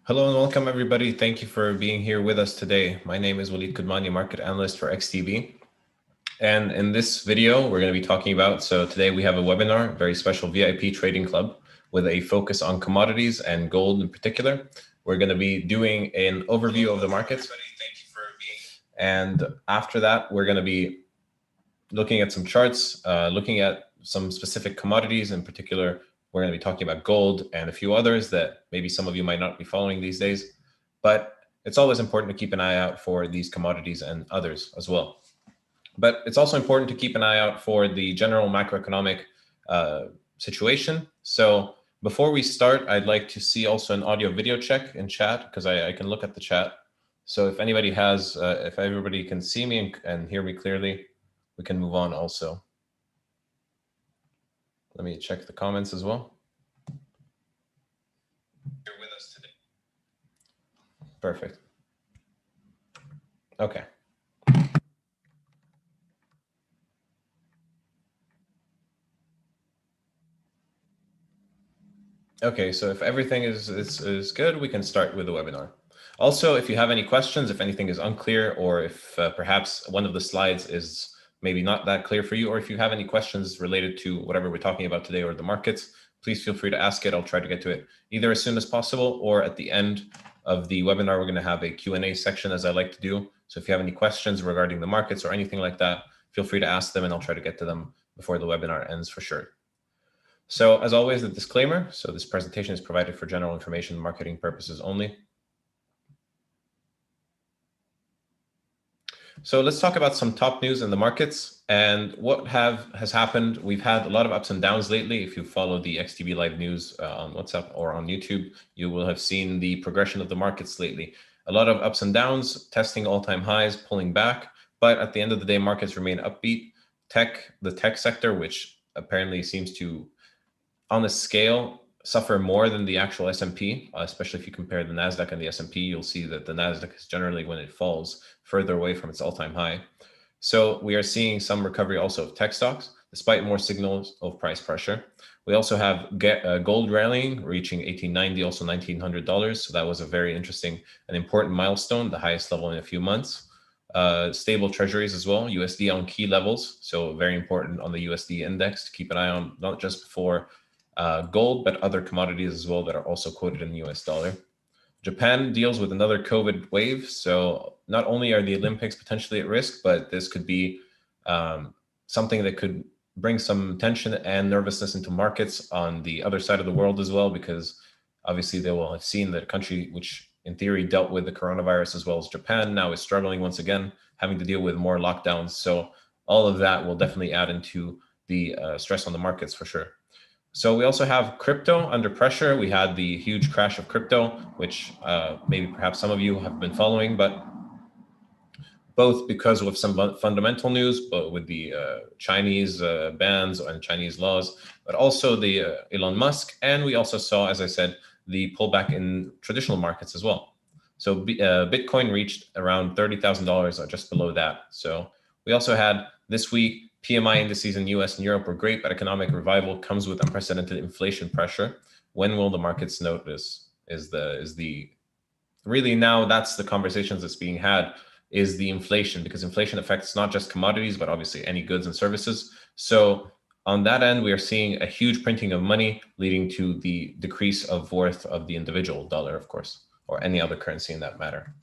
Hello and welcome everybody. Thank you for being here with us today. My name is Walid Koudmani, market analyst for XTB. And in this video, we're going to be talking about, so today we have a webinar, very special VIP trading club with a focus on commodities and gold in particular. We're going to be doing an overview of the markets. And after that, we're going to be looking at some charts, looking at some specific commodities. In particular, we're going to be talking about gold and a few others that maybe some of you might not be following these days, but it's always important to keep an eye out for these commodities and others as well. But it's also important to keep an eye out for the general macroeconomic situation. So before we start, I'd like to see also an audio video check in chat because I can look at the chat. So if anybody has, if everybody can see me and hear me clearly, we can move on also. Let me check the comments as well. You're with us today. Perfect. Okay. Okay, so if everything is good, we can start with the webinar. Also, if you have any questions, if anything is unclear, or if perhaps one of the slides is maybe not that clear for you, or if you have any questions related to whatever we're talking about today or the markets, please feel free to ask it. I'll try to get to it either as soon as possible or at the end of the webinar. We're going to have a Q&A section, as I like to do. So if you have any questions regarding the markets or anything like that, feel free to ask them and I'll try to get to them before the webinar ends for sure. So as always, the disclaimer. So this presentation is provided for general information and marketing purposes only. So let's talk about some top news in the markets and what has happened. We've had a lot of ups and downs lately. If you follow the XTB live news on WhatsApp or on YouTube, you will have seen the progression of the markets lately. A lot of ups and downs, testing all-time highs, pulling back. But at the end of the day, markets remain upbeat. The tech sector, which apparently seems to, on a scale, suffer more than the actual S&P, especially if you compare the NASDAQ and the S&P, you'll see that the NASDAQ is generally, when it falls, further away from its all-time high. So we are seeing some recovery also of tech stocks, despite more signals of price pressure. We also have gold rallying, reaching $1890, also $1,900. So that was a very interesting and important milestone, the highest level in a few months. Stable treasuries as well, USD on key levels. So very important on the USD index to keep an eye on, not just for gold, but other commodities as well that are also quoted in the US dollar. Japan deals with another COVID wave. So not only are the Olympics potentially at risk, but this could be something that could bring some tension and nervousness into markets on the other side of the world as well, because obviously they will have seen that a country which in theory dealt with the coronavirus as well as Japan now is struggling once again, having to deal with more lockdowns. So all of that will definitely add into the stress on the markets for sure. So we also have crypto under pressure. We had the huge crash of crypto, which maybe perhaps some of you have been following, but both because of some fundamental news, but with the Chinese bans and Chinese laws, but also the Elon Musk. And we also saw, as I said, the pullback in traditional markets as well. So Bitcoin reached around $30,000 or just below that. So we also had this week, PMI indices in US and Europe were great, but economic revival comes with unprecedented inflation pressure. When will the markets notice? Really now that's the conversations that's being had, is the inflation, because inflation affects not just commodities, but obviously any goods and services. So on that end, we are seeing a huge printing of money leading to the decrease of worth of the individual dollar, of course, or any other currency in that matter.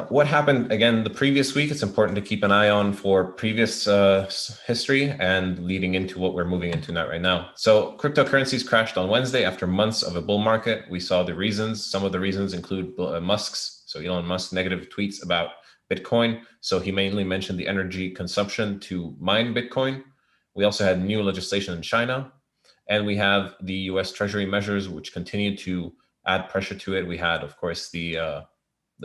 What happened again the previous week? It's important to keep an eye on for previous history and leading into what we're moving into right now. So cryptocurrencies crashed on Wednesday after months of a bull market. We saw the reasons. Some of the reasons include so Elon Musk's negative tweets about Bitcoin. So he mainly mentioned the energy consumption to mine Bitcoin. We also had new legislation in China, and we have the US Treasury measures, which continue to add pressure to it. We had, of course, the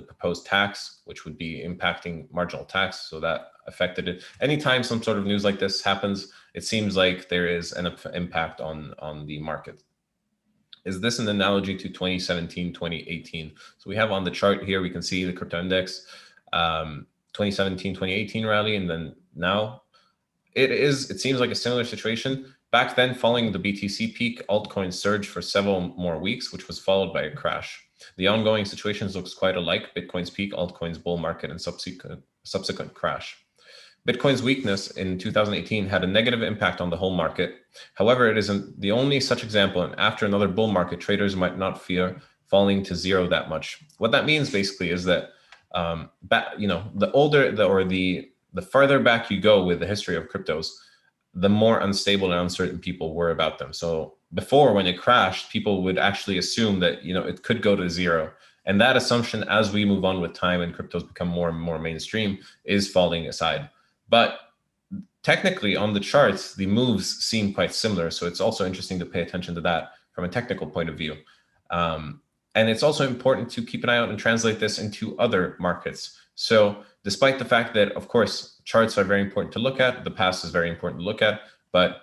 proposed tax, which would be impacting marginal tax. So that affected it. Anytime some sort of news like this happens, it seems like there is an impact on the market. Is this an analogy to 2017, 2018? So we have on the chart here, we can see the crypto index, 2017, 2018 rally, and then now it seems like a similar situation. Back then, following the BTC peak, altcoins surged for several more weeks, which was followed by a crash. The ongoing situations looks quite alike: Bitcoin's peak, altcoins bull market, and subsequent crash. Bitcoin's weakness in 2018 had a negative impact on the whole market. However, it isn't the only such example, and after another bull market, traders might not fear falling to zero that much. What that means basically is that the farther back you go with the history of cryptos, the more unstable and uncertain people were about them. So before, when it crashed, people would actually assume that it could go to zero. And that assumption, as we move on with time and cryptos become more and more mainstream, is falling aside. But technically, on the charts, the moves seem quite similar. So it's also interesting to pay attention to that from a technical point of view. And it's also important to keep an eye out and translate this into other markets. So despite the fact that, of course, charts are very important to look at, the past is very important to look at, but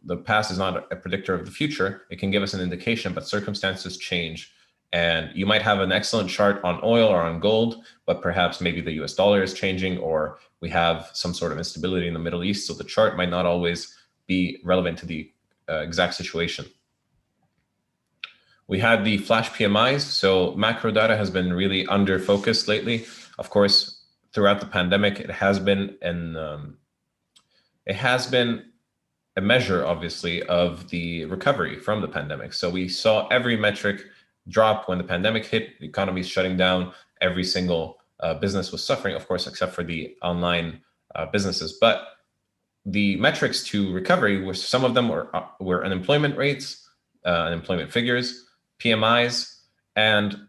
the past is not a predictor of the future. It can give us an indication, but circumstances change. And you might have an excellent chart on oil or on gold, but perhaps maybe the US dollar is changing, or we have some sort of instability in the Middle East. So the chart might not always be relevant to the exact situation. We had the flash PMIs. So macro data has been really under focused lately. Of course, throughout the pandemic, it has been a measure, obviously, of the recovery from the pandemic. So we saw every metric drop when the pandemic hit. The economy is shutting down. Every single business was suffering, of course, except for the online businesses. But the metrics to recovery were, some of them were unemployment rates, unemployment figures, PMIs, and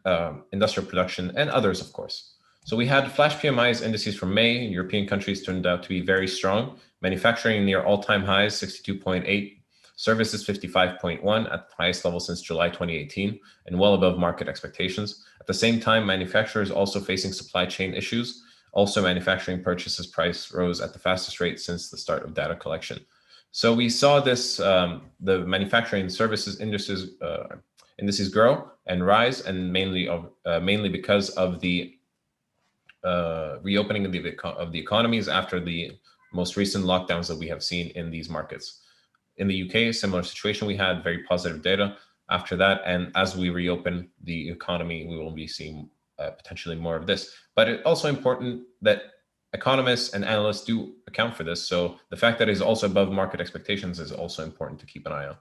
industrial production, and others, of course. So we had flash PMIs indices for May. European countries turned out to be very strong. Manufacturing near all-time highs, 62.8. Services 55.1, at the highest level since July 2018, and well above market expectations. At the same time, manufacturers also facing supply chain issues. Also, manufacturing purchases price rose at the fastest rate since the start of data collection. So we saw this, the manufacturing services indices grow and rise, and mainly because of the reopening of the economies after the most recent lockdowns that we have seen in these markets. In the UK, similar situation, we had very positive data after that. And as we reopen the economy, we will be seeing potentially more of this. But it's also important that economists and analysts do account for this. So the fact that it is also above market expectations is also important to keep an eye on.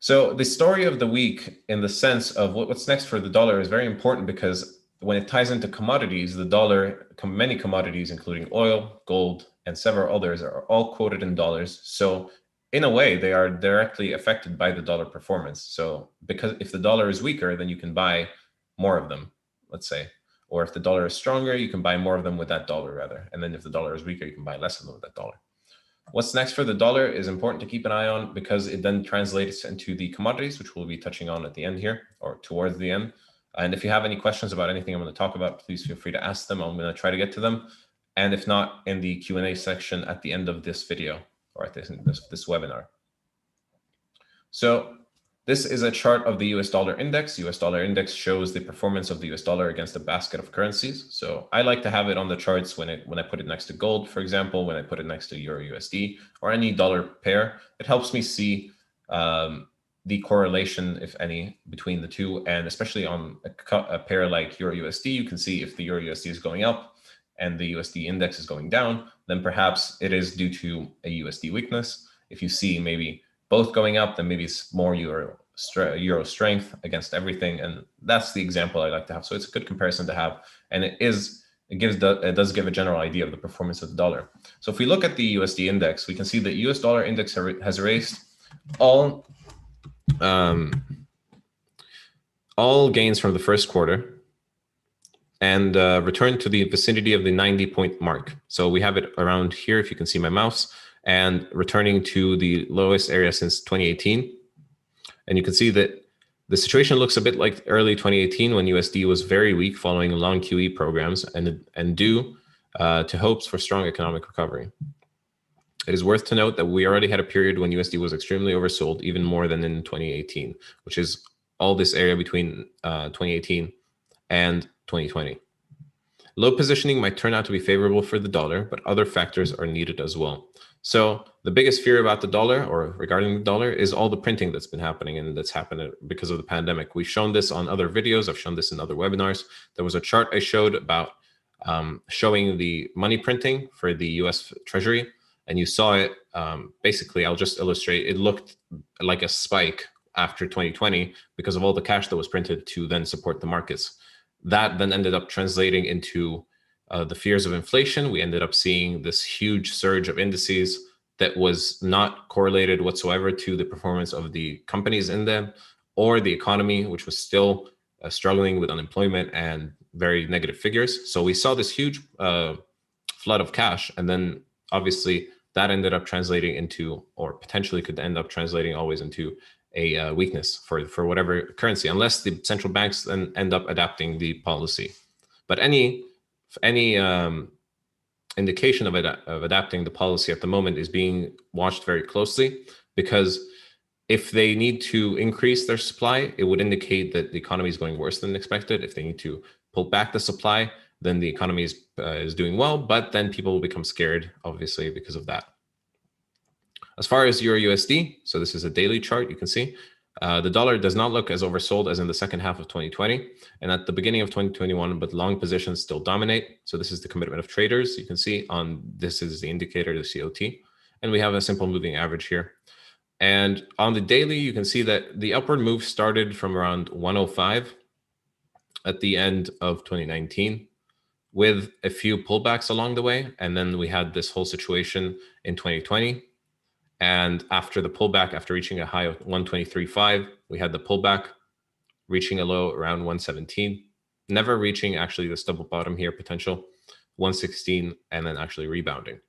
So the story of the week, in the sense of what's next for the dollar, is very important, because when it ties into commodities, the dollar, many commodities, including oil, gold, and several others, are all quoted in dollars. So in a way, they are directly affected by the dollar performance. So because if the dollar is weaker, then you can buy more of them, let's say. Or if the dollar is stronger, you can buy more of them with that dollar, rather. And then if the dollar is weaker, you can buy less of them with that dollar. What's next for the dollar is important to keep an eye on, because it then translates into the commodities, which we'll be touching on at the end here, or towards the end. And if you have any questions about anything I'm going to talk about, please feel free to ask them. I'm going to try to get to them. And if not, in the Q&A section at the end of this video, or at this webinar. So this is a chart of the US dollar index. US dollar index shows the performance of the US dollar against a basket of currencies. So I like to have it on the charts when I put it next to gold, for example, when I put it next to Euro USD or any dollar pair. It helps me see the correlation, if any, between the two. And especially on a pair like Euro USD, you can see if the Euro USD is going up and the USD index is going down, then perhaps it is due to a USD weakness. If you see maybe both going up, then maybe it's more Euro strength against everything. And that's the example I like to have. So it's a good comparison to have. And it does give a general idea of the performance of the dollar. So if we look at the USD index, we can see that US dollar index has erased all gains from the first quarter and returned to the vicinity of the 90-point mark. So we have it around here, if you can see my mouse, and returning to the lowest area since 2018. And you can see that the situation looks a bit like early 2018, when USD was very weak following long QE programs and due to hopes for strong economic recovery. It is worth to note that we already had a period when USD was extremely oversold, even more than in 2018, which is all this area between 2018 and 2020. Low positioning might turn out to be favorable for the dollar, but other factors are needed as well. So the biggest fear about the dollar, or regarding the dollar, is all the printing that's been happening and that's happened because of the pandemic. We've shown this on other videos. I've shown this in other webinars. There was a chart I showed about showing the money printing for the US Treasury, and you saw it. Basically, I'll just illustrate. It looked like a spike after 2020 because of all the cash that was printed to then support the markets. That then ended up translating into the fears of inflation. We ended up seeing this huge surge of indices that was not correlated whatsoever to the performance of the companies in them or the economy, which was still struggling with unemployment and very negative figures. So we saw this huge flood of cash, and then obviously that ended up translating into, or potentially could end up translating always into, a weakness for whatever currency, unless the central banks then end up adapting the policy. But any indication of adapting the policy at the moment is being watched very closely, because if they need to increase their supply, it would indicate that the economy is going worse than expected. If they need to pull back the supply, then the economy is doing well, but then people will become scared, obviously, because of that. As far as Euro USD, so this is a daily chart, you can see the dollar does not look as oversold as in the second half of 2020 and at the beginning of 2021, but long positions still dominate. So this is the commitment of traders. You can see on this is the indicator, the COT, and we have a simple moving average here. And on the daily, you can see that the upward move started from around 105 at the end of 2019 with a few pullbacks along the way. And then we had this whole situation in 2020. And after the pullback, after reaching a high of 123.5, we had the pullback, reaching a low around 117, never reaching actually this double bottom here potential, 116, and then actually rebounding.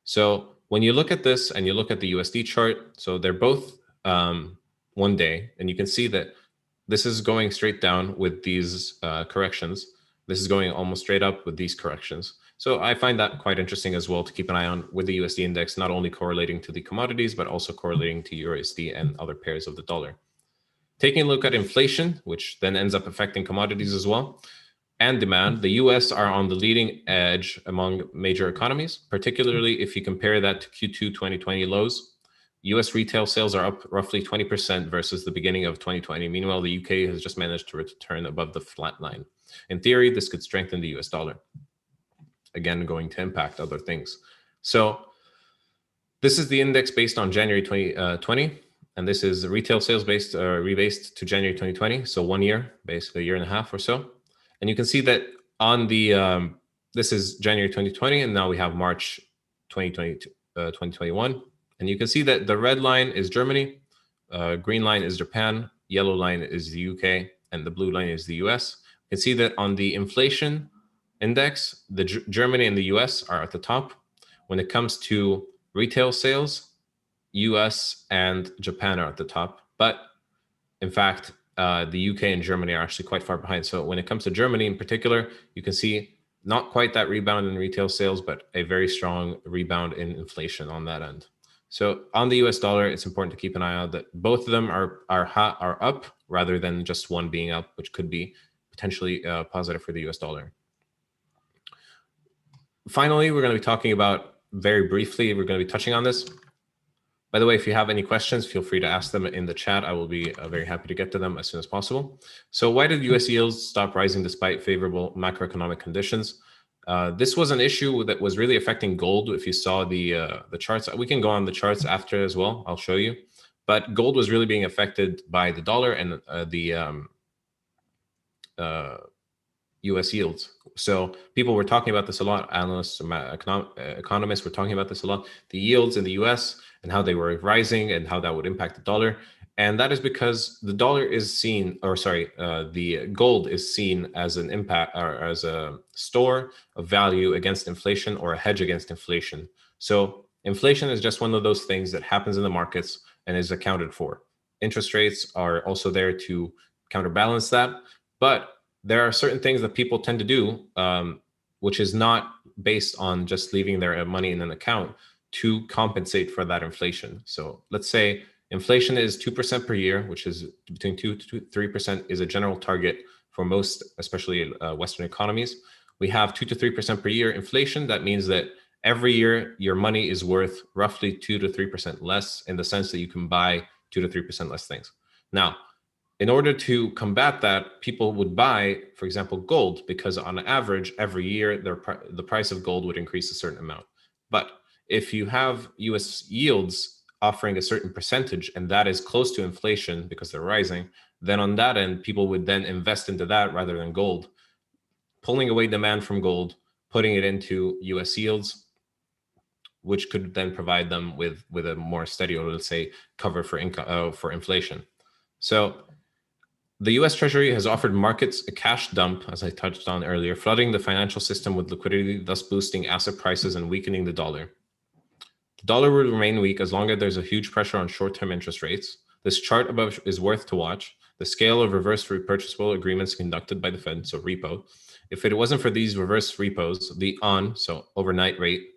So when you look at this and you look at the USD chart, so they're both 1 day, and you can see that this is going straight down with these corrections. This is going almost straight up with these corrections. So I find that quite interesting as well to keep an eye on with the USD index, not only correlating to the commodities, but also correlating to USD and other pairs of the dollar. Taking a look at inflation, which then ends up affecting commodities as well, and demand, the US are on the leading edge among major economies, particularly if you compare that to Q2 2020 lows. US retail sales are up roughly 20% versus the beginning of 2020. Meanwhile, the UK has just managed to return above the flat line. In theory, this could strengthen the US dollar. Again, going to impact other things. So this is the index based on January 2020, and this is retail sales based rebased to January 2020. So 1 year, basically a year and a half or so. And you can see that on the, this is January 2020, and now we have March 2021. And you can see that the red line is Germany, green line is Japan, yellow line is the UK, and the blue line is the US. You can see that on the inflation index, the Germany and the US are at the top. When it comes to retail sales, US and Japan are at the top. But in fact, the UK and Germany are actually quite far behind. So when it comes to Germany in particular, you can see not quite that rebound in retail sales, but a very strong rebound in inflation on that end. So on the US dollar, it's important to keep an eye out that both of them are up rather than just one being up, which could be potentially positive for the US dollar. Finally, we're going to be talking about, very briefly, we're going to be touching on this. By the way, if you have any questions, feel free to ask them in the chat. I will be very happy to get to them as soon as possible. So why did US yields stop rising despite favorable macroeconomic conditions? This was an issue that was really affecting gold. If you saw the charts, we can go on the charts after as well. I'll show you. But gold was really being affected by the dollar and the US yields. So people were talking about this a lot. Analysts, economists were talking about this a lot. The yields in the US and how they were rising and how that would impact the dollar. And that is because the dollar is seen, or sorry, the gold is seen as an impact or as a store of value against inflation or a hedge against inflation. So inflation is just one of those things that happens in the markets and is accounted for. Interest rates are also there to counterbalance that. But there are certain things that people tend to do, which is not based on just leaving their money in an account to compensate for that inflation. So let's say inflation is 2% per year, which is between 2 to 3% is a general target for most, especially Western economies. We have 2 to 3% per year inflation. That means that every year your money is worth roughly 2 to 3% less, in the sense that you can buy 2 to 3% less things. Now, in order to combat that, people would buy, for example, gold, because on average, every year, the price of gold would increase a certain amount. But if you have US yields offering a certain percentage, and that is close to inflation because they're rising, then on that end, people would then invest into that rather than gold, pulling away demand from gold, putting it into US yields, which could then provide them with a more steady, or let's say, cover for income for inflation. So the US Treasury has offered markets a cash dump, as I touched on earlier, flooding the financial system with liquidity, thus boosting asset prices and weakening the dollar. The dollar will remain weak as long as there's a huge pressure on short-term interest rates. This chart above is worth to watch. The scale of reverse repurchasable agreements conducted by the Fed, so repo. If it wasn't for these reverse repos, the so overnight rate,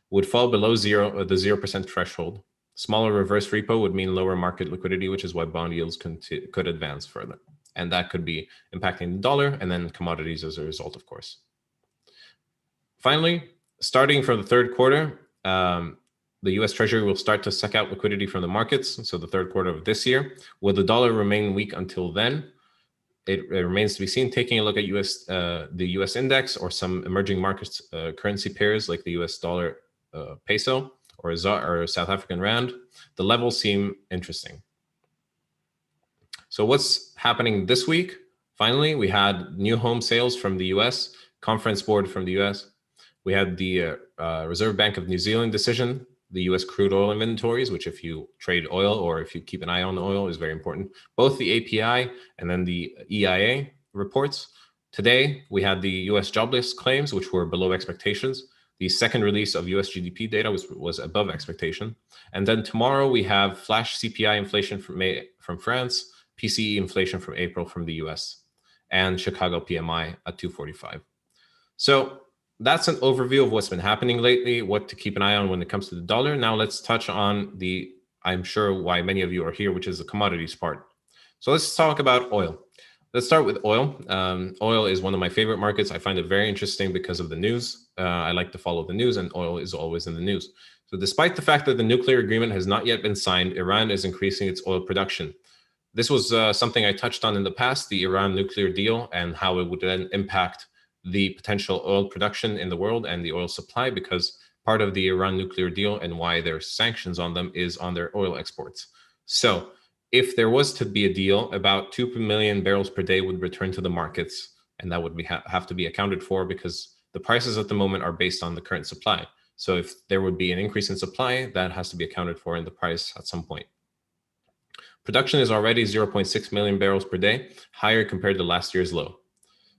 would fall below zero, the 0% threshold. Smaller reverse repo would mean lower market liquidity, which is why bond yields could advance further. And that could be impacting the dollar and then commodities as a result, of course. Finally, starting from the third quarter, the US Treasury will start to suck out liquidity from the markets. So the third quarter of this year. Will the dollar remain weak until then? It remains to be seen. Taking a look at the US index or some emerging markets currency pairs like the US dollar peso or South African rand, the levels seem interesting. So what's happening this week? Finally, we had new home sales from the US, conference board from the US. We had the Reserve Bank of New Zealand decision, the US crude oil inventories, which if you trade oil or if you keep an eye on the oil is very important. Both the API and then the EIA reports. Today, we had the US jobless claims, which were below expectations. The second release of US GDP data was above expectation. And then tomorrow we have flash CPI inflation from France, PCE inflation from April from the US, and Chicago PMI at 245. So that's an overview of what's been happening lately, what to keep an eye on when it comes to the dollar. Now let's touch on I'm sure why many of you are here, which is the commodities part. So let's talk about oil. Let's start with oil. Oil is one of my favorite markets. I find it very interesting because of the news. I like to follow the news, and oil is always in the news. So despite the fact that the nuclear agreement has not yet been signed, Iran is increasing its oil production. This was something I touched on in the past, the Iran nuclear deal, and how it would then impact the potential oil production in the world and the oil supply, because part of the Iran nuclear deal and why there's sanctions on them is on their oil exports. So if there was to be a deal, about 2 million barrels per day would return to the markets, and that would have to be accounted for because the prices at the moment are based on the current supply. So if there would be an increase in supply, that has to be accounted for in the price at some point. Production is already 0.6 million barrels per day, higher compared to last year's low.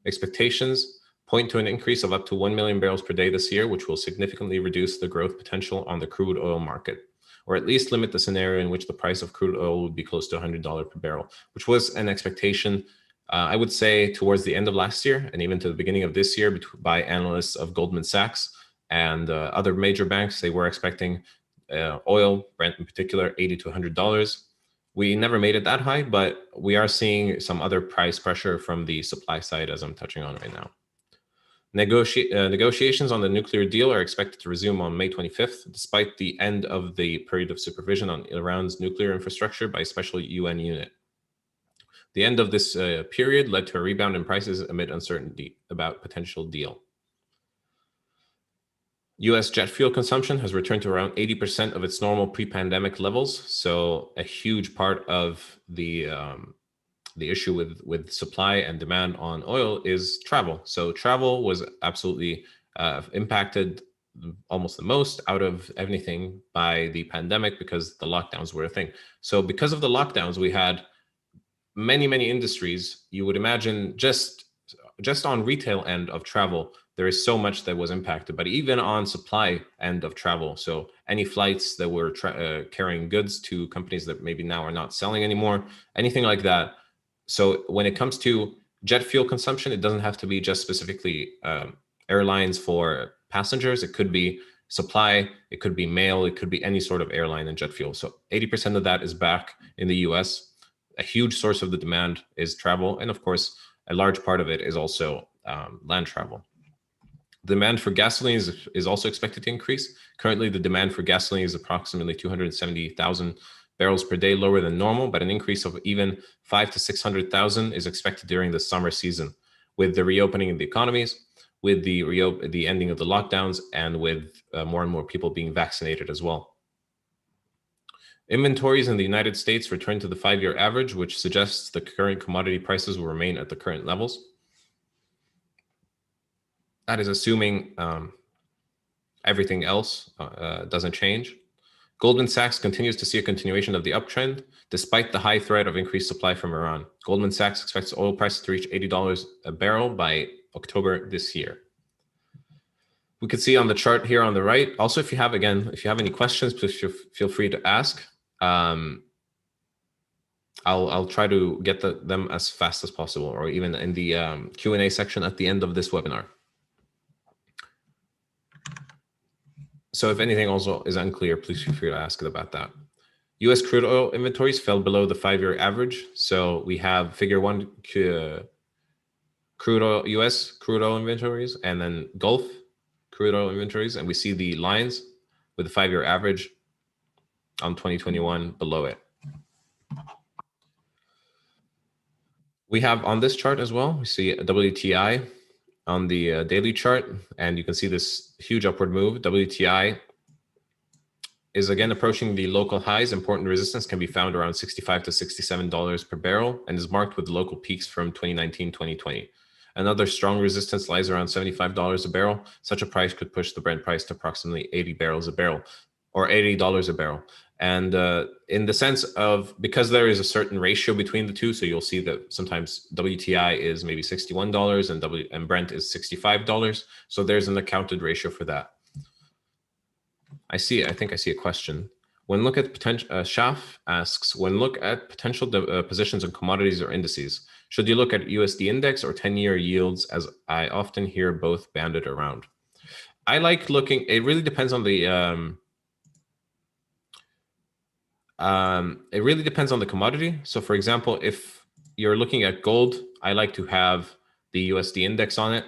Expectations point to an increase of up to 1 million barrels per day this year, which will significantly reduce the growth potential on the crude oil market, or at least limit the scenario in which the price of crude oil would be close to $100 per barrel, which was an expectation, I would say, towards the end of last year and even to the beginning of this year by analysts of Goldman Sachs and other major banks. They were expecting oil, Brent in particular, $80 to $100. We never made it that high, but we are seeing some other price pressure from the supply side, as I'm touching on right now. Negotiations on the nuclear deal are expected to resume on May 25th, despite the end of the period of supervision on Iran's nuclear infrastructure by a special UN unit. The end of this period led to a rebound in prices amid uncertainty about potential deal. US jet fuel consumption has returned to around 80% of its normal pre-pandemic levels. So a huge part of the issue with supply and demand on oil is travel. So travel was absolutely impacted almost the most out of anything by the pandemic because the lockdowns were a thing. So because of the lockdowns, we had many industries. You would imagine just on retail end of travel, there is so much that was impacted, but even on supply end of travel. So any flights that were carrying goods to companies that maybe now are not selling anymore, anything like that. So when it comes to jet fuel consumption, it doesn't have to be just specifically airlines for passengers. It could be supply, it could be mail, it could be any sort of airline and jet fuel. So 80% of that is back in the US. A huge source of the demand is travel. And of course, a large part of it is also land travel. Demand for gasoline is also expected to increase. Currently, the demand for gasoline is approximately 270,000 barrels per day, lower than normal, but an increase of even 5 to 600,000 is expected during the summer season, with the reopening of the economies, with the ending of the lockdowns, and with more and more people being vaccinated as well. Inventories in the United States returned to the 5-year average, which suggests the current commodity prices will remain at the current levels. That is assuming everything else doesn't change. Goldman Sachs continues to see a continuation of the uptrend, despite the high threat of increased supply from Iran. Goldman Sachs expects oil prices to reach $80 a barrel by October this year. We could see on the chart here on the right. Also, if you have any questions, please feel free to ask. I'll try to get them as fast as possible, or even in the Q&A section at the end of this webinar. So if anything also is unclear, please feel free to ask about that. U.S. crude oil inventories fell below the 5-year average. So we have figure 1, U.S. crude oil inventories, and then Gulf crude oil inventories. And we see the lines with the 5-year average on 2021 below it. We have on this chart as well, we see a WTI on the daily chart, and you can see this huge upward move. WTI is again approaching the local highs. Important resistance can be found around $65 to $67 per barrel and is marked with local peaks from 2019, 2020. Another strong resistance lies around $75 a barrel. Such a price could push the Brent price to approximately $80 a barrel, or $80 a barrel. And in the sense of, because there is a certain ratio between the two, so you'll see that sometimes WTI is maybe $61 and Brent is $65. So there's an accounted ratio for that. I think I see a question. When look at potential, Shaf asks, when look at potential positions in commodities or indices, should you look at USD index or 10-year yields, as I often hear both banded around? I like looking, it really depends on the, it really depends on the commodity. So for example, if you're looking at gold, I like to have the USD index on it.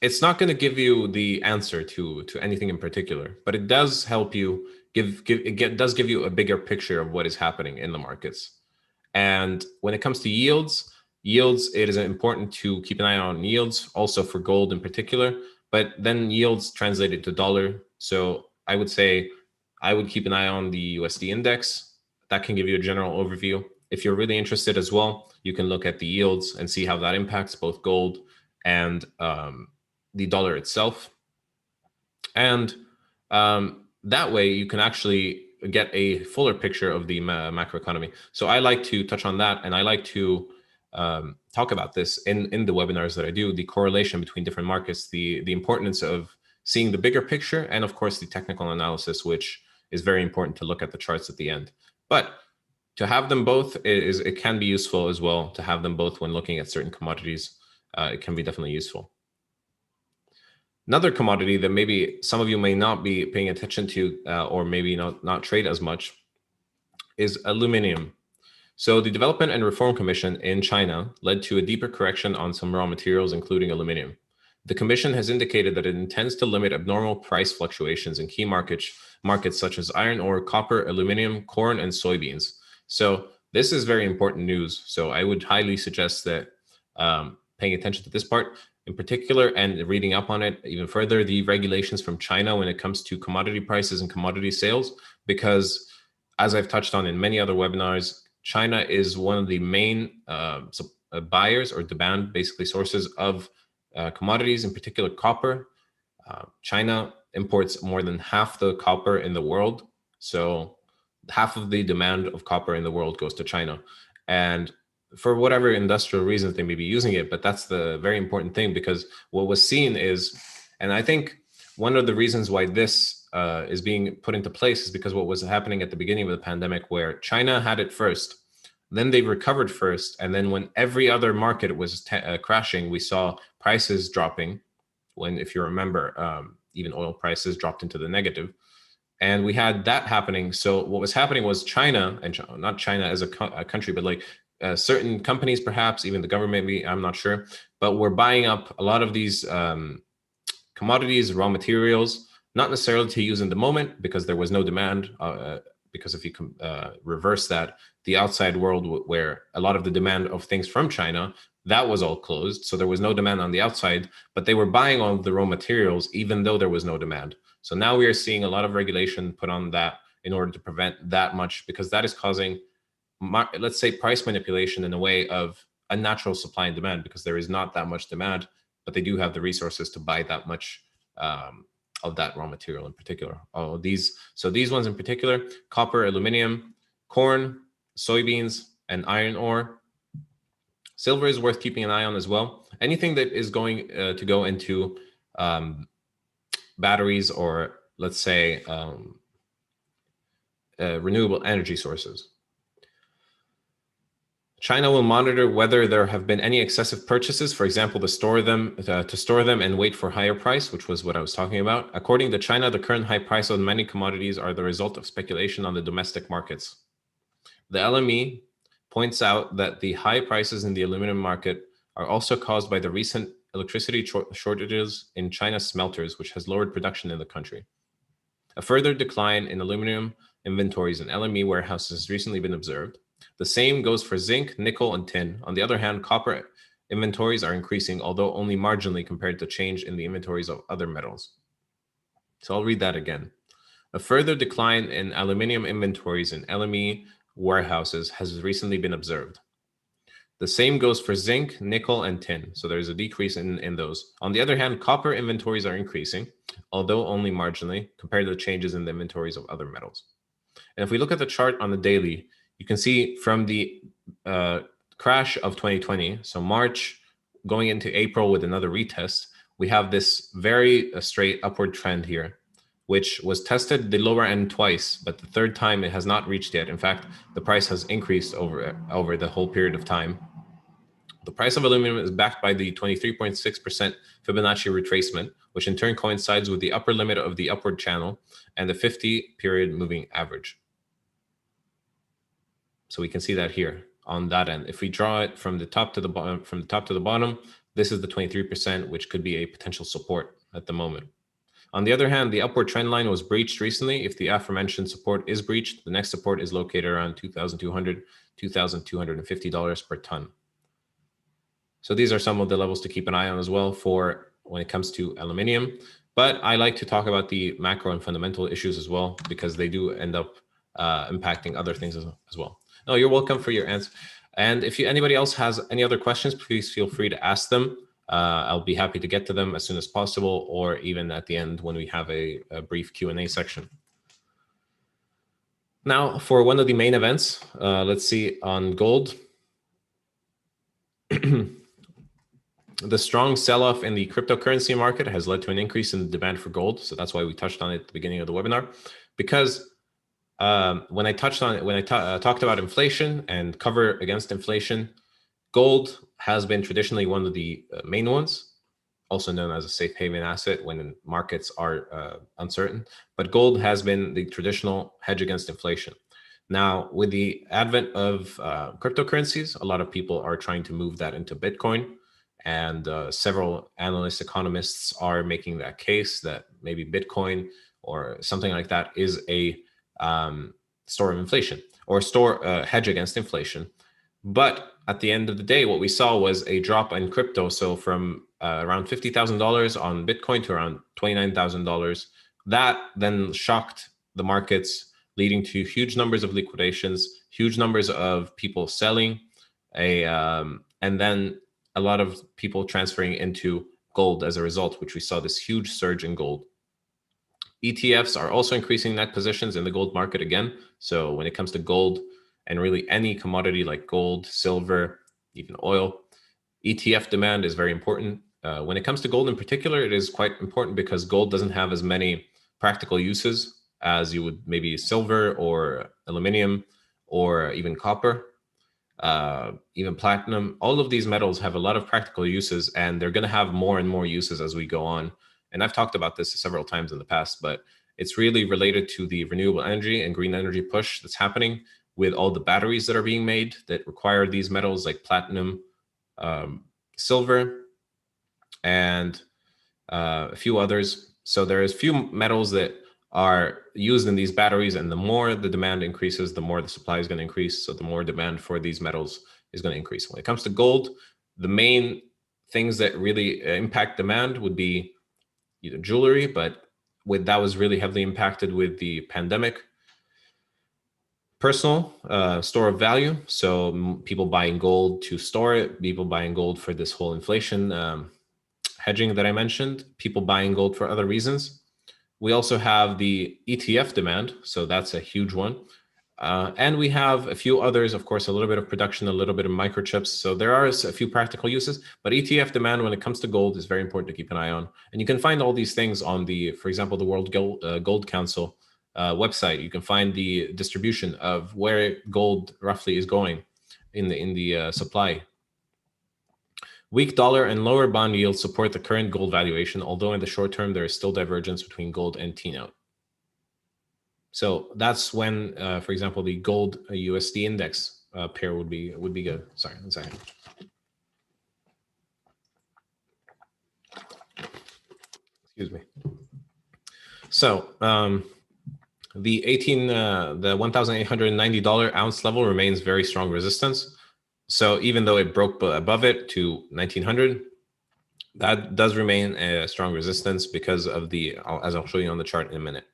It's not going to give you the answer to anything in particular, but it does help you does give you a bigger picture of what is happening in the markets. And when it comes to yields, it is important to keep an eye on yields, also for gold in particular, but then yields translated to dollar. So I would say I would keep an eye on the USD index. That can give you a general overview. If you're really interested as well, you can look at the yields and see how that impacts both gold and the dollar itself. And that way you can actually get a fuller picture of the macroeconomy. So I like to touch on that, and I like to talk about this in the webinars that I do, the correlation between different markets, the importance of seeing the bigger picture, and of course the technical analysis, which is very important to look at the charts at the end. But to have them both it can be useful as well, to have them both when looking at certain commodities. It can be definitely useful. Another commodity that maybe some of you may not be paying attention to or maybe not trade as much is aluminum. So the Development and Reform Commission in China led to a deeper correction on some raw materials, including aluminum. The commission has indicated that it intends to limit abnormal price fluctuations in key markets such as iron ore, copper, aluminum, corn, and soybeans. So this is very important news. So I would highly suggest that paying attention to this part in particular and reading up on it even further, the regulations from China when it comes to commodity prices and commodity sales, because as I've touched on in many other webinars, China is one of the main buyers or demand basically sources of commodities, in particular copper. China imports more than half the copper in the world. So half of the demand of copper in the world goes to China. And for whatever industrial reasons they may be using it, but that's the very important thing, because what was seen is, and I think one of the reasons why this is being put into place is because what was happening at the beginning of the pandemic, where China had it first, then they recovered first, and then when every other market was crashing, we saw prices dropping. When, if you remember, even oil prices dropped into the negative, and we had that happening. So what was happening was China, and not China as a country, but like certain companies, perhaps even the government, maybe, I'm not sure, but we're buying up a lot of these commodities, raw materials, not necessarily to use in the moment because there was no demand. Because if you reverse that, the outside world where a lot of the demand of things from China, that was all closed. So there was no demand on the outside, but they were buying all the raw materials, even though there was no demand. So now we are seeing a lot of regulation put on that in order to prevent that much, because that is causing, let's say, price manipulation in a way of unnatural supply and demand, because there is not that much demand, but they do have the resources to buy that much of that raw material in particular. So these ones in particular: copper, aluminum, corn, soybeans, and iron ore. Silver is worth keeping an eye on as well. Anything that is going to go into batteries, or let's say renewable energy sources. China will monitor whether there have been any excessive purchases, for example, to store them and wait for higher price, which was what I was talking about. According to China, the current high price on many commodities are the result of speculation on the domestic markets. The LME points out that the high prices in the aluminum market are also caused by the recent electricity shortages in China's smelters, which has lowered production in the country. A further decline in aluminum inventories in LME warehouses has recently been observed. The same goes for zinc, nickel, and tin. On the other hand, copper inventories are increasing, although only marginally compared to change in the inventories of other metals. So I'll read that again. A further decline in aluminum inventories in LME warehouses has recently been observed. The same goes for zinc, nickel, and tin. So there's a decrease in those. On the other hand, copper inventories are increasing, although only marginally compared to the changes in the inventories of other metals. And if we look at the chart on the daily, you can see from the crash of 2020, so March going into April with another retest, we have this very straight upward trend here, which was tested the lower end twice, but the third time it has not reached yet. In fact, the price has increased over the whole period of time. The price of aluminum is backed by the 23.6% Fibonacci retracement, which in turn coincides with the upper limit of the upward channel and the 50-period moving average. So we can see that here on that end. If we draw it from the top to the bottom, this is the 23%, which could be a potential support at the moment. On the other hand, the upward trend line was breached recently. If the aforementioned support is breached, the next support is located around $2,200, $2,250 per ton. So these are some of the levels to keep an eye on as well for when it comes to aluminium. But I like to talk about the macro and fundamental issues as well, because they do end up impacting other things as well. No, you're welcome for your answer. And if anybody else has any other questions, please feel free to ask them. I'll be happy to get to them as soon as possible, or even at the end when we have a brief Q&A section. Now, for one of the main events, let's see on gold. The strong sell-off in the cryptocurrency market has led to an increase in the demand for gold. So that's why we touched on it at the beginning of the webinar, because when I talked about inflation and cover against inflation, gold has been traditionally one of the main ones, also known as a safe haven asset when markets are uncertain. But gold has been the traditional hedge against inflation. Now, with the advent of cryptocurrencies, a lot of people are trying to move that into Bitcoin. And several analysts, economists are making that case that maybe Bitcoin or something like that is a store of inflation, or hedge against inflation. But at the end of the day, what we saw was a drop in crypto. So from around $50,000 on Bitcoin to around $29,000. That then shocked the markets, leading to huge numbers of liquidations, huge numbers of people selling, and then a lot of people transferring into gold as a result, which we saw this huge surge in gold. ETFs are also increasing net positions in the gold market again. So when it comes to gold and really any commodity like gold, silver, even oil, ETF demand is very important. When it comes to gold in particular, it is quite important because gold doesn't have as many practical uses as you would maybe silver or aluminum or even copper. Even platinum. All of these metals have a lot of practical uses, and they're going to have more and more uses as we go on. And I've talked about this several times in the past, but it's really related to the renewable energy and green energy push that's happening, with all the batteries that are being made that require these metals like platinum, silver, and a few others. So there's few metals that are used in these batteries, and the more the demand increases, the more the supply is going to increase. So the more demand for these metals is going to increase. When it comes to gold, the main things that really impact demand would be jewelry, but that was really heavily impacted with the pandemic. Personal store of value, so people buying gold to store it, people buying gold for this whole inflation hedging that I mentioned, people buying gold for other reasons. We also have the ETF demand, so that's a huge one. And we have a few others, of course, a little bit of production, a little bit of microchips. So there are a few practical uses, but ETF demand when it comes to gold is very important to keep an eye on. And you can find all these things on for example, the World Gold Council website. You can find the distribution of where gold roughly is going in the supply. Weak dollar and lower bond yields support the current gold valuation, although in the short term, there is still divergence between gold and T-note. So that's when, for example, the gold USD index pair would be good. Sorry, 1 second. Excuse me. So the $1,890 ounce level remains very strong resistance. So even though it broke above it to 1900, that does remain a strong resistance because of as I'll show you on the chart in a minute.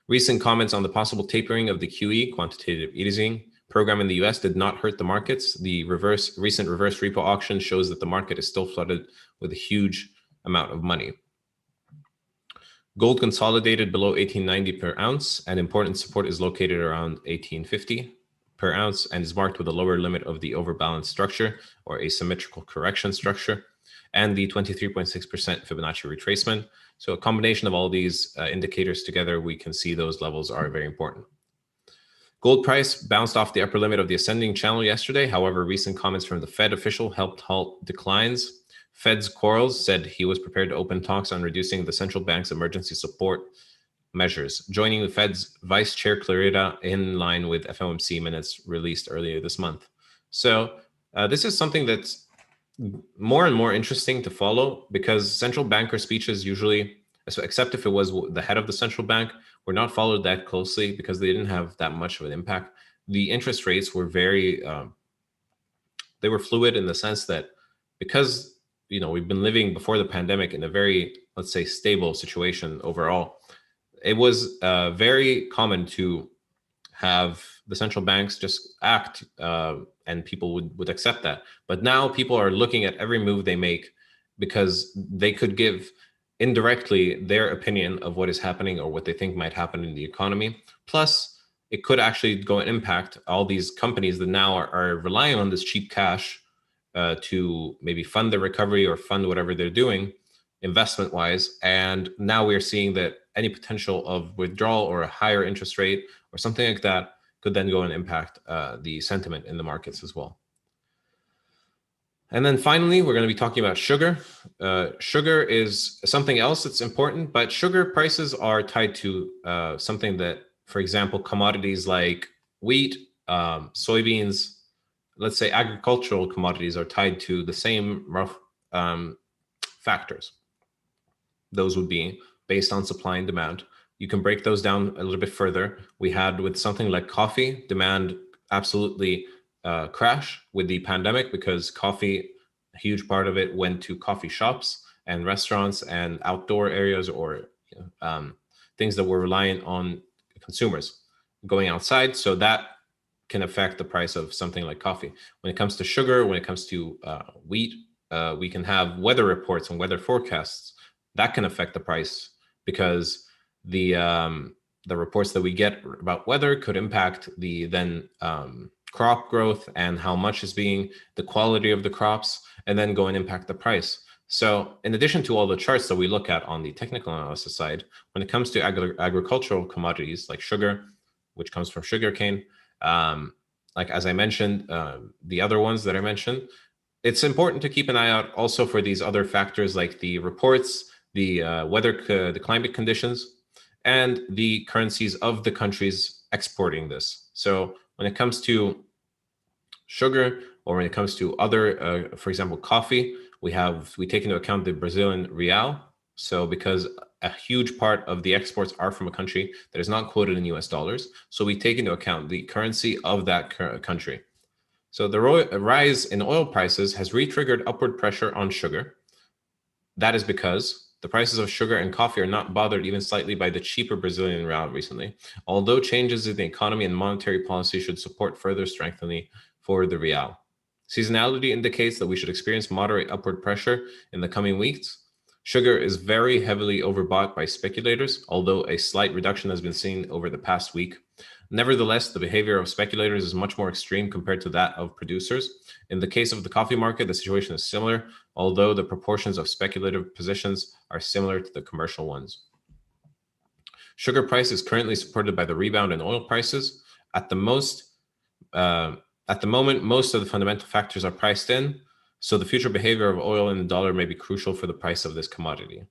Recent comments on the possible tapering of the QE, quantitative easing, program in the US did not hurt the markets. The recent reverse repo auction shows that the market is still flooded with a huge amount of money. Gold consolidated below 1890 per ounce, and important support is located around 1850 per ounce and is marked with a lower limit of the overbalanced structure or asymmetrical correction structure and the 23.6% Fibonacci retracement. So a combination of all these indicators together, we can see those levels are very important. Gold price bounced off the upper limit of the ascending channel yesterday. However, recent comments from the Fed official helped halt declines. Fed's Quarles said he was prepared to open talks on reducing the central bank's emergency support measures, joining the Fed's Vice Chair Clarida in line with FOMC minutes released earlier this month. So this is something that's more and more interesting to follow because central banker speeches usually, except if it was the head of the central bank, were not followed that closely because they didn't have that much of an impact. The interest rates were they were fluid in the sense that because we've been living before the pandemic in a very, let's say, stable situation overall, it was very common to have the central banks just act and people would accept that. But now people are looking at every move they make because they could give indirectly their opinion of what is happening or what they think might happen in the economy. Plus, it could actually go and impact all these companies that now are relying on this cheap cash to maybe fund the recovery or fund whatever they're doing investment-wise. And now we're seeing that any potential of withdrawal or a higher interest rate or something like that could then go and impact the sentiment in the markets as well. And then finally, we're going to be talking about sugar. Sugar is something else that's important, but sugar prices are tied to something that, for example, commodities like wheat, soybeans, let's say agricultural commodities are tied to the same rough factors. Those would be based on supply and demand. You can break those down a little bit further. We had with something like coffee, demand absolutely crash with the pandemic because coffee, a huge part of it went to coffee shops and restaurants and outdoor areas or things that were reliant on consumers going outside. So that can affect the price of something like coffee. When it comes to sugar, when it comes to wheat, we can have weather reports and weather forecasts that can affect the price because the reports that we get about weather could impact the then crop growth and how much is being the quality of the crops, and then go and impact the price. So in addition to all the charts that we look at on the technical analysis side, when it comes to agricultural commodities like sugar, which comes from sugarcane, like as I mentioned, the other ones that I mentioned, it's important to keep an eye out also for these other factors like the reports, the weather, the climate conditions, and the currencies of the countries exporting this. So When it comes to sugar, or when it comes to other, for example, coffee, we take into account the Brazilian real. So because a huge part of the exports are from a country that is not quoted in US dollars, so we take into account the currency of that country. So the rise in oil prices has re-triggered upward pressure on sugar. That is because the prices of sugar and coffee are not bothered even slightly by the cheaper Brazilian real recently, although changes in the economy and monetary policy should support further strengthening for the real. Seasonality indicates that we should experience moderate upward pressure in the coming weeks. Sugar is very heavily overbought by speculators, although a slight reduction has been seen over the past week. Nevertheless, the behavior of speculators is much more extreme compared to that of producers. In the case of the coffee market, the situation is similar, although the proportions of speculative positions are similar to the commercial ones. Sugar price is currently supported by the rebound in oil prices. At the moment, most of the fundamental factors are priced in, so the future behavior of oil and the dollar may be crucial for the price of this commodity.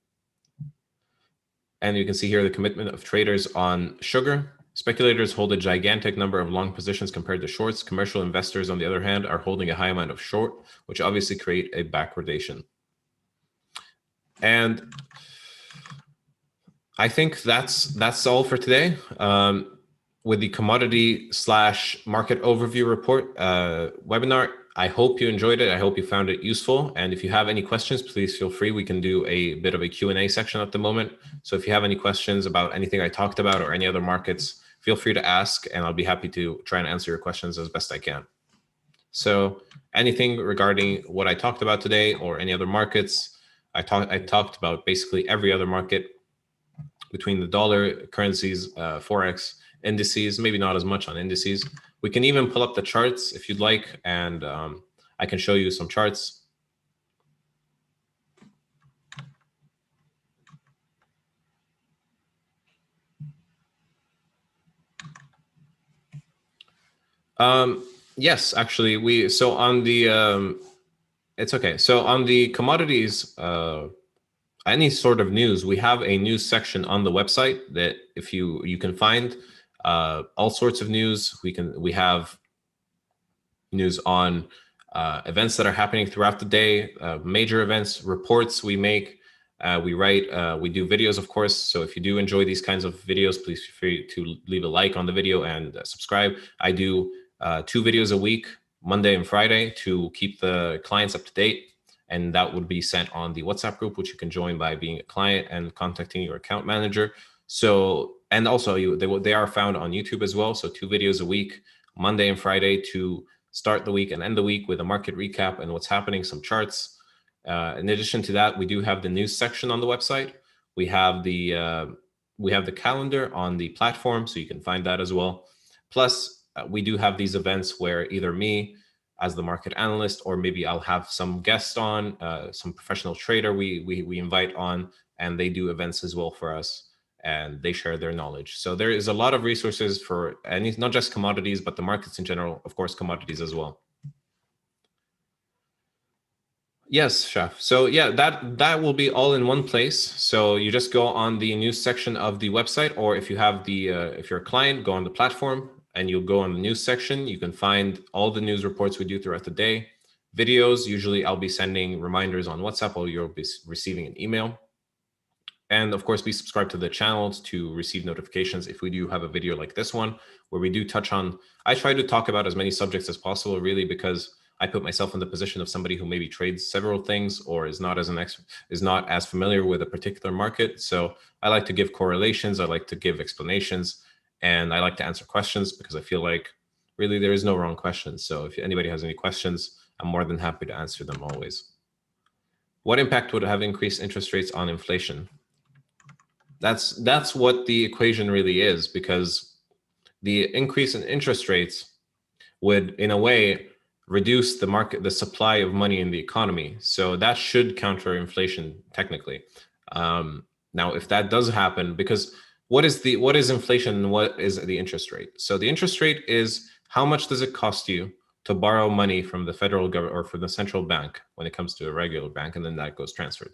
And you can see here the commitment of traders on sugar. Speculators hold a gigantic number of long positions compared to shorts. Commercial investors, on the other hand, are holding a high amount of short, which obviously create a backwardation. And I think that's all for today. With the commodity / market overview report webinar. I hope you enjoyed it. I hope you found it useful. And if you have any questions, please feel free. We can do a bit of a Q&A section at the moment. So if you have any questions about anything I talked about or any other markets, feel free to ask, and I'll be happy to try and answer your questions as best I can. So anything regarding what I talked about today or any other markets, I talked about basically every other market between the dollar, currencies, Forex, indices, maybe not as much on indices. We can even pull up the charts if you'd like, and I can show you some charts. Yes, actually, so on the, it's okay. So on the commodities, any sort of news, we have a news section on the website that if you can find all sorts of news. We have news on events that are happening throughout the day, major events, reports we make, we write, we do videos, of course. So if you do enjoy these kinds of videos, please feel free to leave a like on the video and subscribe. I do 2 videos a week, Monday and Friday, to keep the clients up to date. And that would be sent on the WhatsApp group, which you can join by being a client and contacting your account manager. So, and also they are found on YouTube as well. So 2 videos a week, Monday and Friday, to start the week and end the week with a market recap and what's happening, some charts. In addition to that, we do have the news section on the website. We have the calendar on the platform, so you can find that as well. Plus, we do have these events where either me as the market analyst, or maybe I'll have some guest on, some professional trader we invite on, and they do events as well for us, and they share their knowledge. So there is a lot of resources for not just commodities, but the markets in general, of course, commodities as well. Yes, Chef. So yeah, that will be all in one place. So you just go on the news section of the website, or if you have if you're a client, go on the platform and you'll go on the news section. You can find all the news reports we do throughout the day. Videos, usually I'll be sending reminders on WhatsApp, or you'll be receiving an email. And of course, be subscribed to the channels to receive notifications if we do have a video like this one, where we do touch on, I try to talk about as many subjects as possible, really, because I put myself in the position of somebody who maybe trades several things or is not as familiar with a particular market. So I like to give correlations, I like to give explanations, and I like to answer questions, because I feel like really there is no wrong questions. So if anybody has any questions, I'm more than happy to answer them always. What impact would have increased interest rates on inflation? That's what the equation really is, because the increase in interest rates would, in a way, reduce the supply of money in the economy. So that should counter inflation technically. Now, if that does happen, because what is inflation and what is the interest rate? So the interest rate is how much does it cost you to borrow money from the federal government or from the central bank when it comes to a regular bank, and then that goes transferred.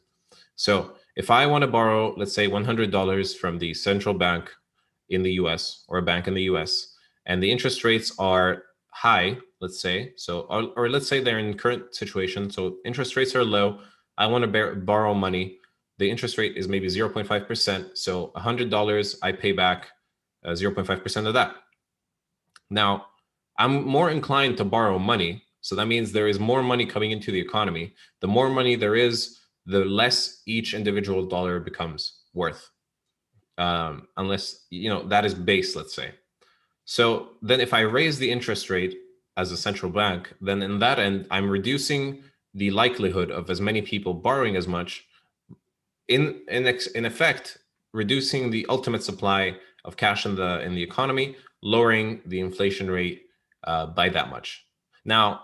So if I want to borrow, let's say $100 from the central bank in the US, or a bank in the US, and the interest rates are high, let's say, so or let's say they're in current situation, so interest rates are low, I want to borrow money, the interest rate is maybe 0.5%, so $100 I pay back 0.5% of that. Now, I'm more inclined to borrow money, so that means there is more money coming into the economy. The more money there is, the less each individual dollar becomes worth, unless, that is base, let's say. So then if I raise the interest rate as a central bank, then in that end, I'm reducing the likelihood of as many people borrowing as much, in effect, reducing the ultimate supply of cash in the economy, lowering the inflation rate by that much. Now,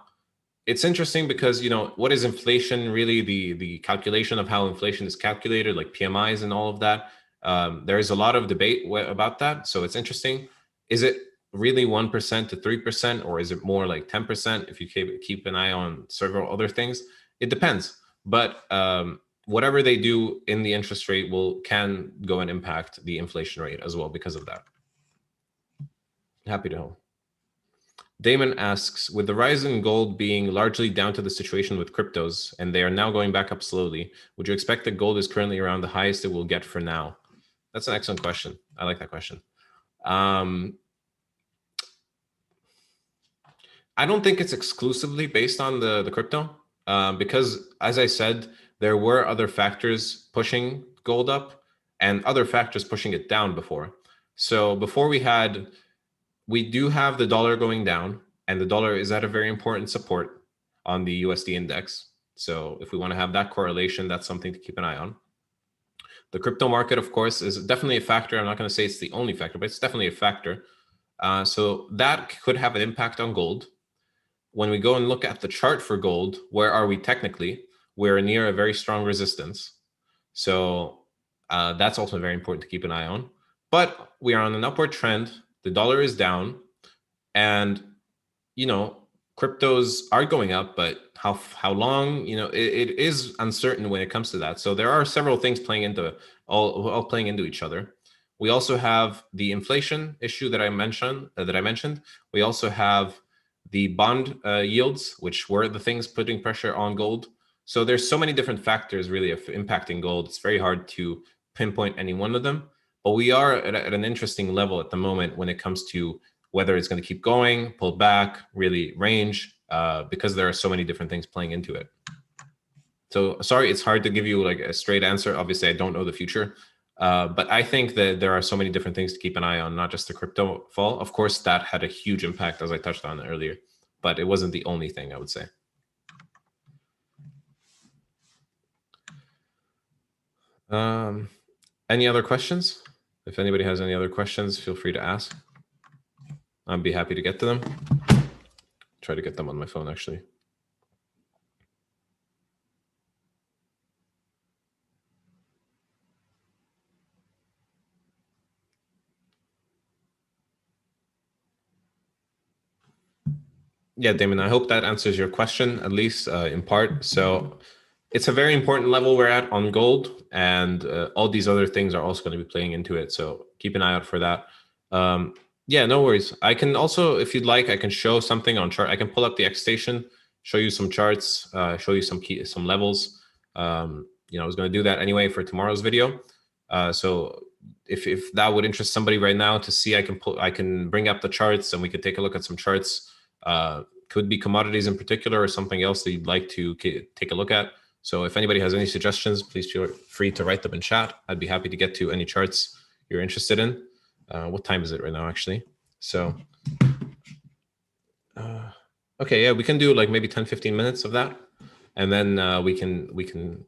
it's interesting because, what is inflation really? The calculation of how inflation is calculated, like PMIs and all of that. There is a lot of debate about that. So it's interesting. Is it really 1% to 3%, or is it more like 10% if you keep an eye on several other things? It depends. But whatever they do in the interest rate can go and impact the inflation rate as well because of that. Happy to help. Damon asks, with the rise in gold being largely down to the situation with cryptos, and they are now going back up slowly, would you expect that gold is currently around the highest it will get for now? That's an excellent question. I like that question. I don't think it's exclusively based on the crypto, because, as I said, there were other factors pushing gold up and other factors pushing it down before. So before we do have the dollar going down, and the dollar is at a very important support on the USD index. So if we want to have that correlation, that's something to keep an eye on. The crypto market, of course, is definitely a factor. I'm not going to say it's the only factor, but it's definitely a factor. So that could have an impact on gold. When we go and look at the chart for gold, where are we technically? We're near a very strong resistance. So that's also very important to keep an eye on. But we are on an upward trend. The dollar is down, and cryptos are going up, but how long? It is uncertain when it comes to that. So there are several things playing into all playing into each other. We also have the inflation issue that I mentioned. We also have the bond yields, which were the things putting pressure on gold. So there's so many different factors really of impacting gold. It's very hard to pinpoint any one of them. But we are at an interesting level at the moment when it comes to whether it's going to keep going, pull back, really range, because there are so many different things playing into it. So sorry, it's hard to give you like a straight answer. Obviously, I don't know the future, but I think that there are so many different things to keep an eye on, not just the crypto fall. Of course, that had a huge impact, as I touched on earlier, but it wasn't the only thing, I would say. Any other questions? If anybody has any other questions, feel free to ask. I'd be happy to get to them. Try to get them on my phone, actually. Yeah, Damon, I hope that answers your question, at least in part. So it's a very important level we're at on gold, and all these other things are also going to be playing into it. So keep an eye out for that. Yeah, no worries. I can also, if you'd like, I can show something on chart. I can pull up the X station, show you some charts, show you some levels. I was going to do that anyway for tomorrow's video. So if that would interest somebody right now to see, I can bring up the charts and we could take a look at some charts. Could be commodities in particular or something else that you'd like to take a look at. So if anybody has any suggestions, please feel free to write them in chat. I'd be happy to get to any charts you're interested in. What time is it right now, actually? So, okay, yeah, we can do like maybe 10, 15 minutes of that. And then we can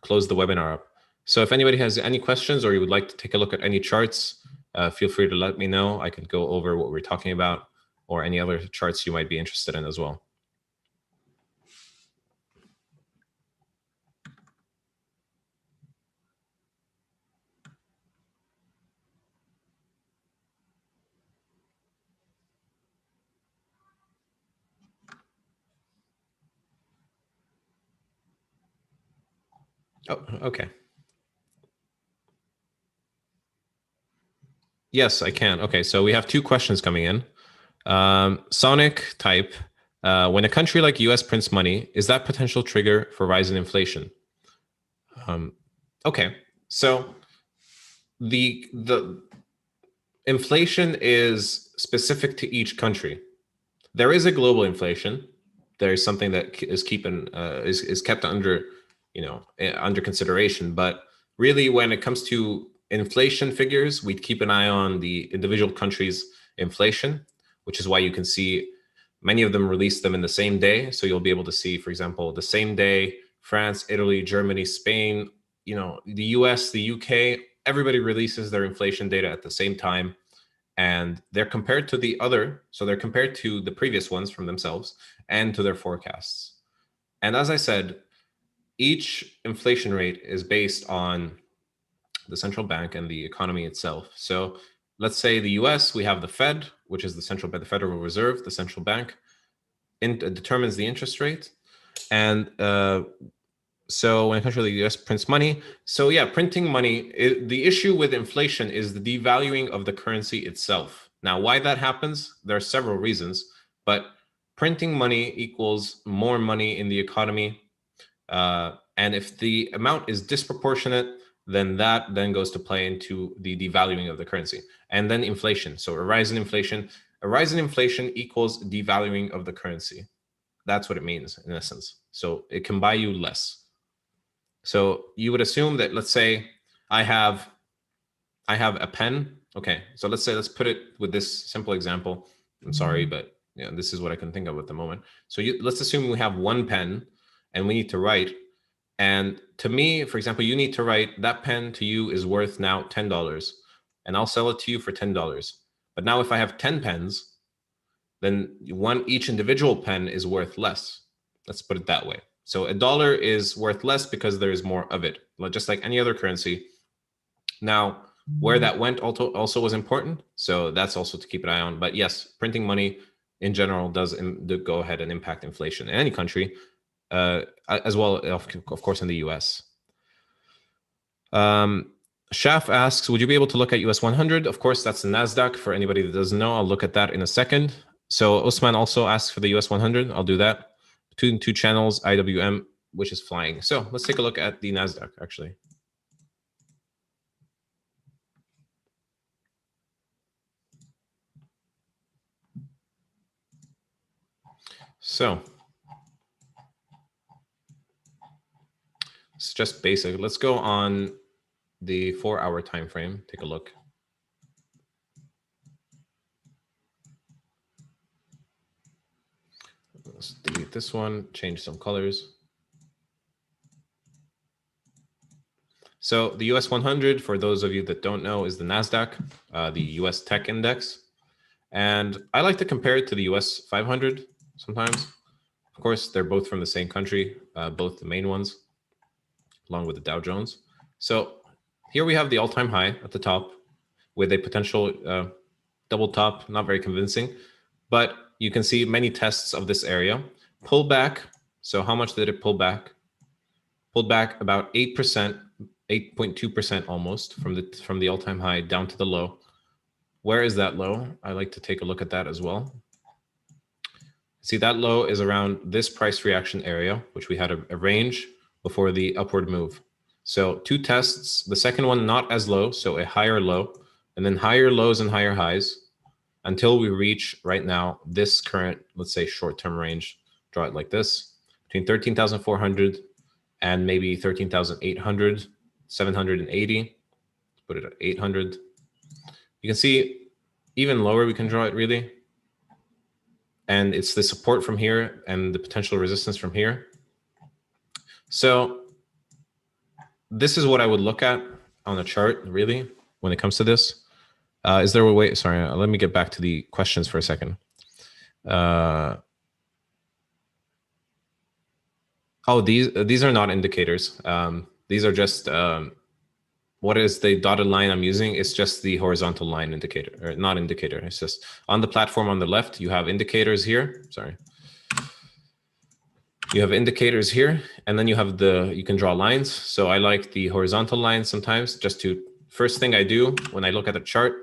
close the webinar up. So if anybody has any questions or you would like to take a look at any charts, feel free to let me know. I can go over what we're talking about or any other charts you might be interested in as well. Oh, okay. Yes, I can. Okay, so we have two questions coming in. Sonic type, when a country like US prints money, is that potential trigger for rise in inflation? Okay, so the inflation is specific to each country. There is a global inflation. There is something that is kept under, under consideration. But really, when it comes to inflation figures, we keep an eye on the individual countries' inflation, which is why you can see many of them release them in the same day. So you'll be able to see, for example, the same day, France, Italy, Germany, Spain, the US, the UK, everybody releases their inflation data at the same time. And they're compared to so they're compared to the previous ones from themselves and to their forecasts. And as I said, each inflation rate is based on the central bank and the economy itself. So let's say the US, we have the Fed, which is the Federal Reserve, the central bank, determines the interest rate. And so when a country like the US prints money, so yeah, printing money, the issue with inflation is the devaluing of the currency itself. Now, why that happens, there are several reasons, but printing money equals more money in the economy. And if the amount is disproportionate, then that then goes to play into the devaluing of the currency. And then inflation. So a rise in inflation equals devaluing of the currency. That's what it means in essence. So it can buy you less. So you would assume that, let's say I have a pen. Okay, so let's put it with this simple example. I'm sorry, but this is what I can think of at the moment. So let's assume we have one pen and we need to write. And to me, for example, you need to write, that pen to you is worth now $10, and I'll sell it to you for $10. But now if I have 10 pens, then each individual pen is worth less. Let's put it that way. So $1 is worth less because there is more of it, just like any other currency. Now, where that went also was important. So that's also to keep an eye on. But yes, printing money in general does go ahead and impact inflation in any country, as well, of course, in the US. Shaf asks, would you be able to look at US 100? Of course, that's the NASDAQ. For anybody that doesn't know, I'll look at that in a second. So Usman also asks for the US 100. I'll do that. Two channels, IWM, which is flying. So let's take a look at the NASDAQ, actually. So it's just basic. Let's go on the 4-hour time frame. Take a look. Let's delete this one, change some colors. So the US 100, for those of you that don't know, is the NASDAQ, the US tech index. And I like to compare it to the US 500 sometimes. Of course, they're both from the same country, both the main ones, along with the Dow Jones. So here we have the all-time high at the top with a potential double top, not very convincing, but you can see many tests of this area. Pull back. So how much did it pull back? Pulled back about 8%, 8.2% almost from the all-time high down to the low. Where is that low? I like to take a look at that as well. See, that low is around this price reaction area, which we had a range before the upward move. So 2 tests, the second one not as low, so a higher low, and then higher lows and higher highs until we reach right now this current, let's say, short-term range. Draw it like this, between 13,400 and maybe 13,800, 780. Put it at 800. You can see even lower we can draw it really. And it's the support from here and the potential resistance from here. So this is what I would look at on a chart, really, when it comes to this. Is there a way? Sorry, let me get back to the questions for a second. Oh, these are not indicators. These are just what is the dotted line I'm using? It's just the horizontal line indicator, or not indicator. It's just on the platform on the left, you have indicators here. Sorry. You have indicators here, and then you have you can draw lines. So I like the horizontal lines sometimes, just to, first thing I do when I look at a chart,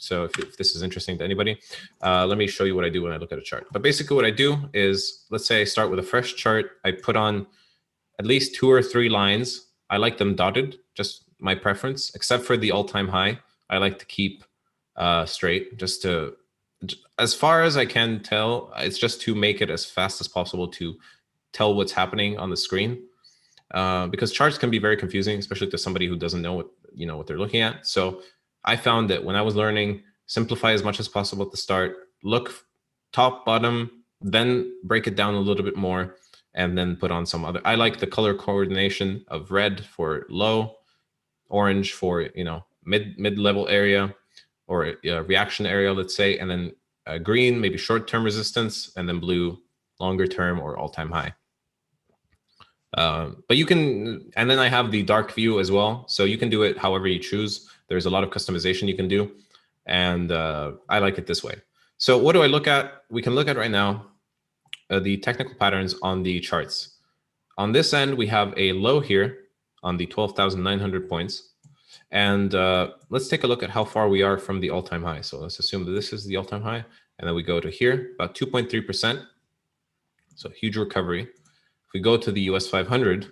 So if this is interesting to anybody, let me show you what I do when I look at a chart. But basically what I do is, let's say I start with a fresh chart. I put on at least 2 or 3 lines. I like them dotted, just my preference, except for the all-time high. I like to keep straight, just to, as far as I can tell, it's just to make it as fast as possible to tell what's happening on the screen. Because charts can be very confusing, especially to somebody who doesn't know what they're looking at. So I found that when I was learning, simplify as much as possible at the start, look top, bottom, then break it down a little bit more, and then put on some other. I like the color coordination of red for low, orange for mid-level area or reaction area, let's say, and then green, maybe short-term resistance, and then blue, longer-term or all-time high. But you can, and then I have the dark view as well. So you can do it however you choose. There's a lot of customization you can do. And I like it this way. So what do I look at? We can look at right now the technical patterns on the charts. On this end, we have a low here on the 12,900 points. And let's take a look at how far we are from the all-time high. So let's assume that this is the all-time high. And then we go to here, about 2.3%. So huge recovery. If we go to the US 500,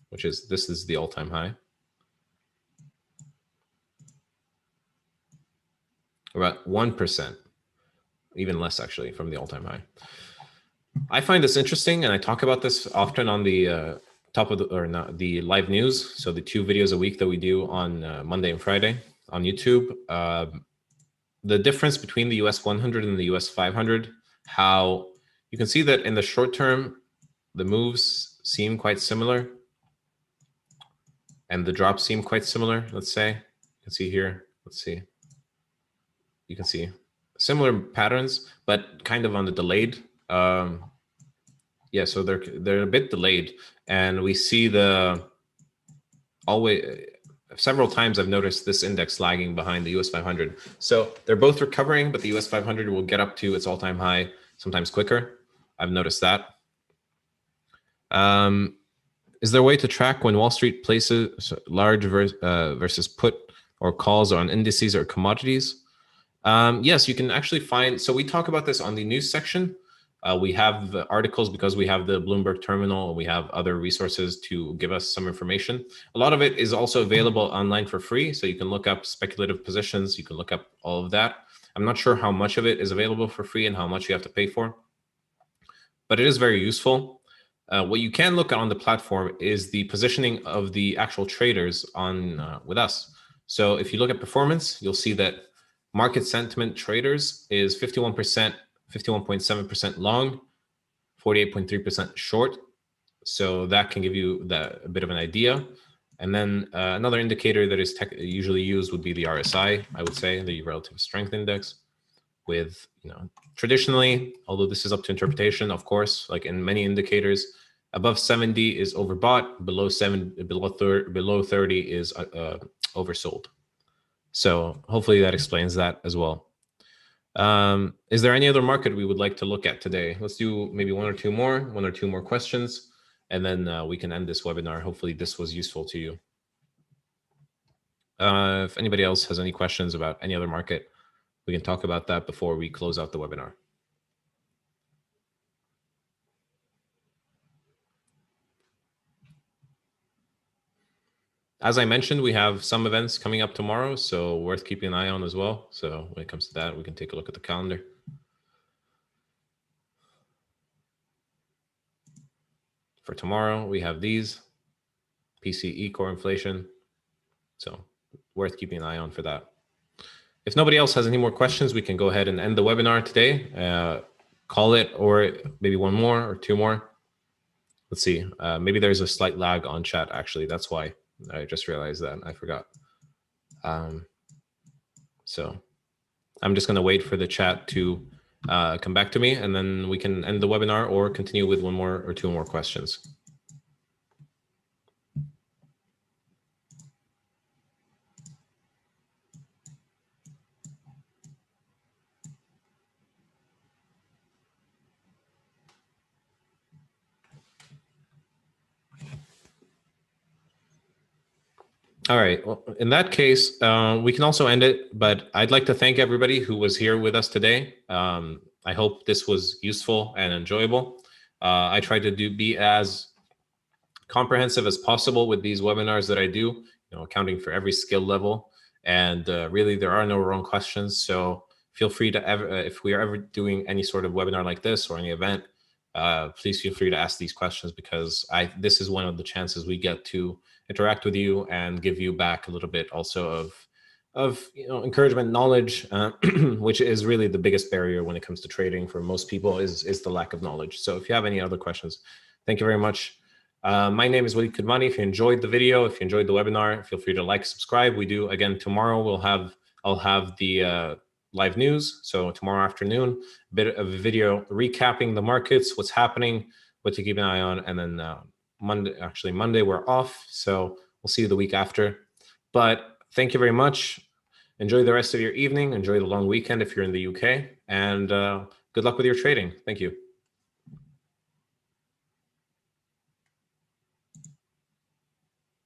which is, this is the all-time high, about 1%, even less actually from the all-time high. I find this interesting, and I talk about this often on the top of the live news. So the 2 videos a week that we do on Monday and Friday on YouTube. The difference between the US 100 and the US 500, how you can see that in the short term, the moves seem quite similar and the drops seem quite similar. Let's say, you can see here, let's see. You can see similar patterns, but kind of on the delayed. Yeah, so they're a bit delayed, and we see several times I've noticed this index lagging behind the US 500. So they're both recovering, but the US 500 will get up to its all-time high sometimes quicker. I've noticed that. Is there a way to track when Wall Street places large versus put or calls on indices or commodities? Yes, you can actually find. So we talk about this on the news section. We have the articles because we have the Bloomberg terminal. We have other resources to give us some information. A lot of it is also available online for free. So you can look up speculative positions. You can look up all of that. I'm not sure how much of it is available for free and how much you have to pay for, but it is very useful. What you can look at on the platform is the positioning of the actual traders on with us. So if you look at performance, you'll see that market sentiment traders is 51%, 51.7% long, 48.3% short. So that can give you a bit of an idea. And then another indicator that is usually used would be the RSI, I would say, the relative strength index. With, traditionally, although this is up to interpretation, of course, like in many indicators, above 70 is overbought, below 30 is oversold. So hopefully that explains that as well. Is there any other market we would like to look at today? Let's do maybe one or two more questions, and then we can end this webinar. Hopefully this was useful to you. If anybody else has any questions about any other market, we can talk about that before we close out the webinar. As I mentioned, we have some events coming up tomorrow, so worth keeping an eye on as well. So when it comes to that, we can take a look at the calendar. For tomorrow, we have these, PCE core inflation. So worth keeping an eye on for that. If nobody else has any more questions, we can go ahead and end the webinar today. Call it, or maybe one more or two more. Let's see. Maybe there's a slight lag on chat, actually. That's why I just realized that. I forgot. So I'm just going to wait for the chat to come back to me, and then we can end the webinar or continue with one more or two more questions. All right. Well, in that case, we can also end it, but I'd like to thank everybody who was here with us today. I hope this was useful and enjoyable. I try to be as comprehensive as possible with these webinars that I do, accounting for every skill level. And really, there are no wrong questions. So feel free to if we are ever doing any sort of webinar like this or any event, please feel free to ask these questions, because this is one of the chances we get to interact with you and give you back a little bit also of encouragement, knowledge, which is really the biggest barrier when it comes to trading for most people is the lack of knowledge. So if you have any other questions, thank you very much. My name is Walid Koudmani. If you enjoyed the video, if you enjoyed the webinar, feel free to like, subscribe. We do again tomorrow. I'll have the live news. So tomorrow afternoon, a bit of a video recapping the markets, what's happening, what to keep an eye on, and then Monday we're off. So we'll see you the week after. But thank you very much. Enjoy the rest of your evening. Enjoy the long weekend if you're in the UK, and good luck with your trading. Thank you.